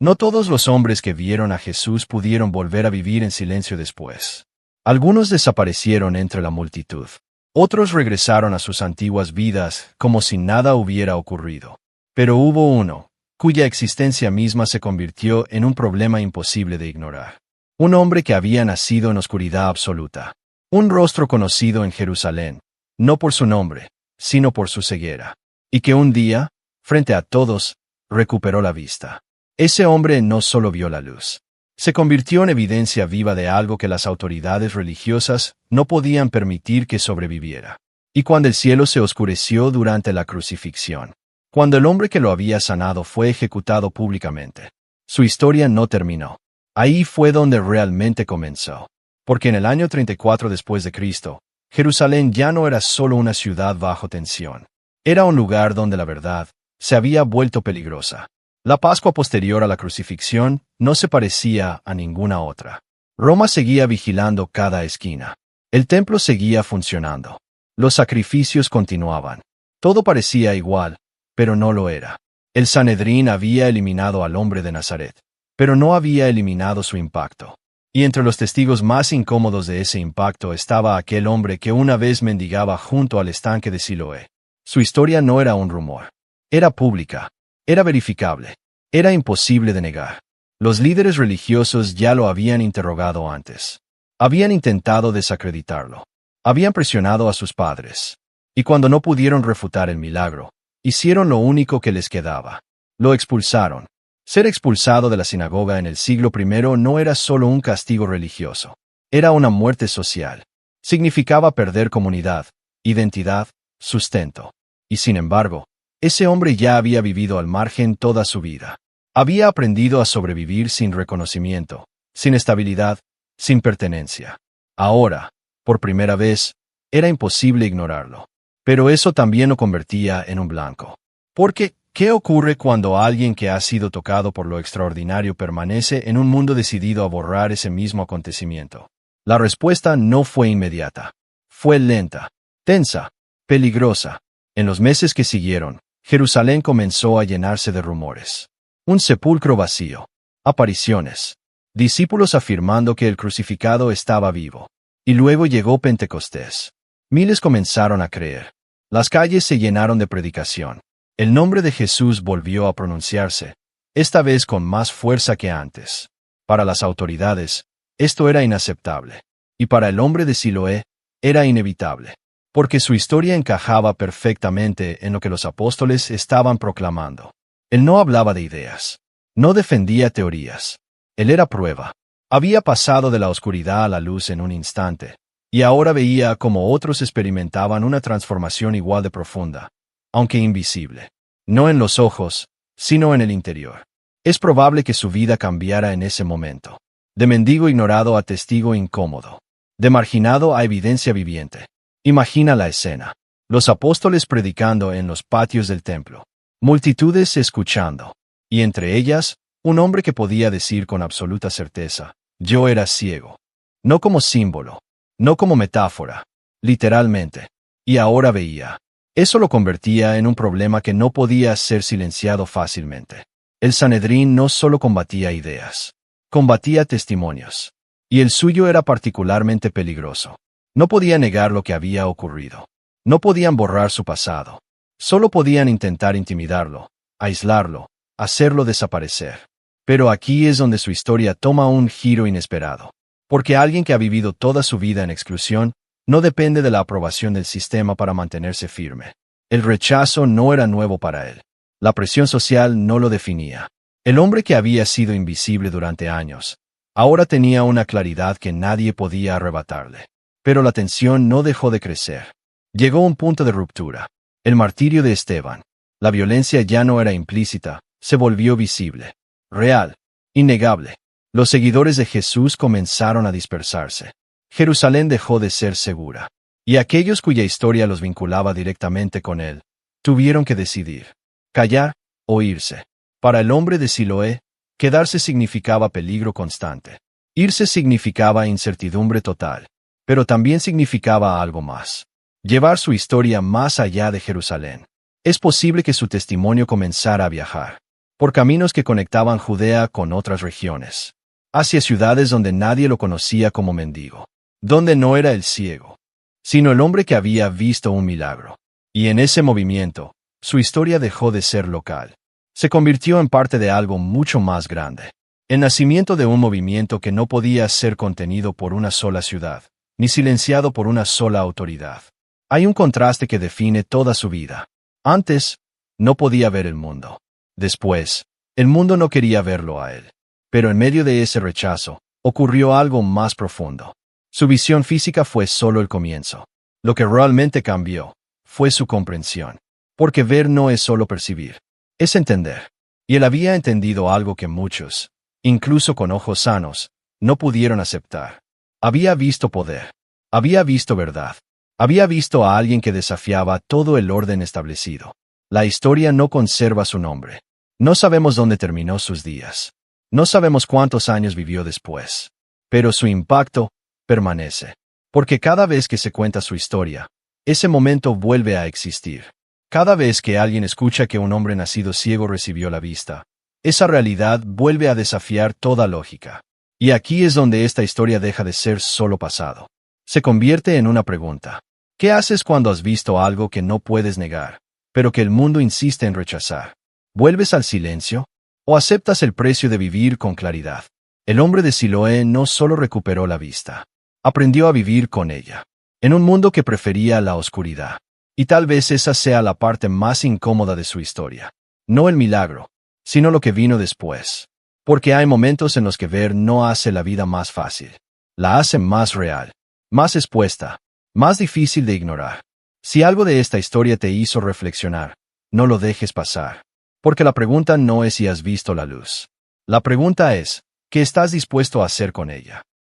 No todos los hombres que vieron a Jesús pudieron volver a vivir en silencio después. Algunos desaparecieron entre la multitud. Otros regresaron a sus antiguas vidas como si nada hubiera ocurrido. Pero hubo uno, cuya existencia misma se convirtió en un problema imposible de ignorar. Un hombre que había nacido en oscuridad absoluta. Un rostro conocido en Jerusalén, no por su nombre, sino por su ceguera. Y que un día, frente a todos, recuperó la vista. Ese hombre no solo vio la luz. Se convirtió en evidencia viva de algo que las autoridades religiosas no podían permitir que sobreviviera. Y cuando el cielo se oscureció durante la crucifixión, cuando el hombre que lo había sanado fue ejecutado públicamente, su historia no terminó. Ahí fue donde realmente comenzó. Porque en el año 34 después de Cristo, Jerusalén ya no era solo una ciudad bajo tensión. Era un lugar donde la verdad se había vuelto peligrosa. La Pascua posterior a la crucifixión no se parecía a ninguna otra. Roma seguía vigilando cada esquina. El templo seguía funcionando. Los sacrificios continuaban. Todo parecía igual, pero no lo era. El Sanedrín había eliminado al hombre de Nazaret, pero no había eliminado su impacto. Y entre los testigos más incómodos de ese impacto estaba aquel hombre que una vez mendigaba junto al estanque de Siloé. Su historia no era un rumor. Era pública. Era verificable. Era imposible de negar. Los líderes religiosos ya lo habían interrogado antes. Habían intentado desacreditarlo. Habían presionado a sus padres. Y cuando no pudieron refutar el milagro, hicieron lo único que les quedaba. Lo expulsaron. Ser expulsado de la sinagoga en el siglo I no era solo un castigo religioso. Era una muerte social. Significaba perder comunidad, identidad, sustento. Y sin embargo, ese hombre ya había vivido al margen toda su vida. Había aprendido a sobrevivir sin reconocimiento, sin estabilidad, sin pertenencia. Ahora, por primera vez, era imposible ignorarlo. Pero eso también lo convertía en un blanco. Porque, ¿qué ocurre cuando alguien que ha sido tocado por lo extraordinario permanece en un mundo decidido a borrar ese mismo acontecimiento? La respuesta no fue inmediata. Fue lenta, tensa, peligrosa. En los meses que siguieron, Jerusalén comenzó a llenarse de rumores. Un sepulcro vacío. Apariciones. Discípulos afirmando que el crucificado estaba vivo. Y luego llegó Pentecostés. Miles comenzaron a creer. Las calles se llenaron de predicación. El nombre de Jesús volvió a pronunciarse, esta vez con más fuerza que antes. Para las autoridades, esto era inaceptable. Y para el hombre de Siloé, era inevitable. Porque su historia encajaba perfectamente en lo que los apóstoles estaban proclamando. Él no hablaba de ideas. No defendía teorías. Él era prueba. Había pasado de la oscuridad a la luz en un instante. Y ahora veía cómo otros experimentaban una transformación igual de profunda, aunque invisible. No en los ojos, sino en el interior. Es probable que su vida cambiara en ese momento. De mendigo ignorado a testigo incómodo. De marginado a evidencia viviente. Imagina la escena. Los apóstoles predicando en los patios del templo. Multitudes escuchando. Y entre ellas, un hombre que podía decir con absoluta certeza, yo era ciego. No como símbolo. No como metáfora. Literalmente. Y ahora veía. Eso lo convertía en un problema que no podía ser silenciado fácilmente. El Sanedrín no solo combatía ideas. Combatía testimonios. Y el suyo era particularmente peligroso. No podía negar lo que había ocurrido. No podían borrar su pasado. Solo podían intentar intimidarlo, aislarlo, hacerlo desaparecer. Pero aquí es donde su historia toma un giro inesperado. Porque alguien que ha vivido toda su vida en exclusión, no depende de la aprobación del sistema para mantenerse firme. El rechazo no era nuevo para él. La presión social no lo definía. El hombre que había sido invisible durante años, ahora tenía una claridad que nadie podía arrebatarle. Pero la tensión no dejó de crecer. Llegó un punto de ruptura. El martirio de Esteban. La violencia ya no era implícita, se volvió visible. Real. Innegable. Los seguidores de Jesús comenzaron a dispersarse. Jerusalén dejó de ser segura. Y aquellos cuya historia los vinculaba directamente con él, tuvieron que decidir. Callar o irse. Para el hombre de Siloé, quedarse significaba peligro constante. Irse significaba incertidumbre total. Pero también significaba algo más. Llevar su historia más allá de Jerusalén. Es posible que su testimonio comenzara a viajar. por caminos que conectaban Judea con otras regiones, hacia ciudades donde nadie lo conocía como mendigo, donde no era el ciego, sino el hombre que había visto un milagro. Y en ese movimiento, su historia dejó de ser local. Se convirtió en parte de algo mucho más grande. El nacimiento de un movimiento que no podía ser contenido por una sola ciudad, ni silenciado por una sola autoridad. Hay un contraste que define toda su vida. Antes, no podía ver el mundo. Después, el mundo no quería verlo a él. Pero en medio de ese rechazo, ocurrió algo más profundo. Su visión física fue solo el comienzo. Lo que realmente cambió fue su comprensión. Porque ver no es solo percibir, es entender. Y él había entendido algo que muchos, incluso con ojos sanos, no pudieron aceptar. Había visto poder. Había visto verdad. Había visto a alguien que desafiaba todo el orden establecido. La historia no conserva su nombre. No sabemos dónde terminó sus días. No sabemos cuántos años vivió después. Pero su impacto permanece. Porque cada vez que se cuenta su historia, ese momento vuelve a existir. Cada vez que alguien escucha que un hombre nacido ciego recibió la vista, esa realidad vuelve a desafiar toda lógica. Y aquí es donde esta historia deja de ser solo pasado. Se convierte en una pregunta. ¿Qué haces cuando has visto algo que no puedes negar, pero que el mundo insiste en rechazar? ¿Vuelves al silencio? ¿O aceptas el precio de vivir con claridad? El hombre de Siloé no solo recuperó la vista, aprendió a vivir con ella, en un mundo que prefería la oscuridad. Y tal vez esa sea la parte más incómoda de su historia. No el milagro, sino lo que vino después. Porque hay momentos en los que ver no hace la vida más fácil. La hace más real, más expuesta, más difícil de ignorar. Si algo de esta historia te hizo reflexionar, no lo dejes pasar. Porque la pregunta no es si has visto la luz. La pregunta es, ¿qué estás dispuesto a hacer con ella?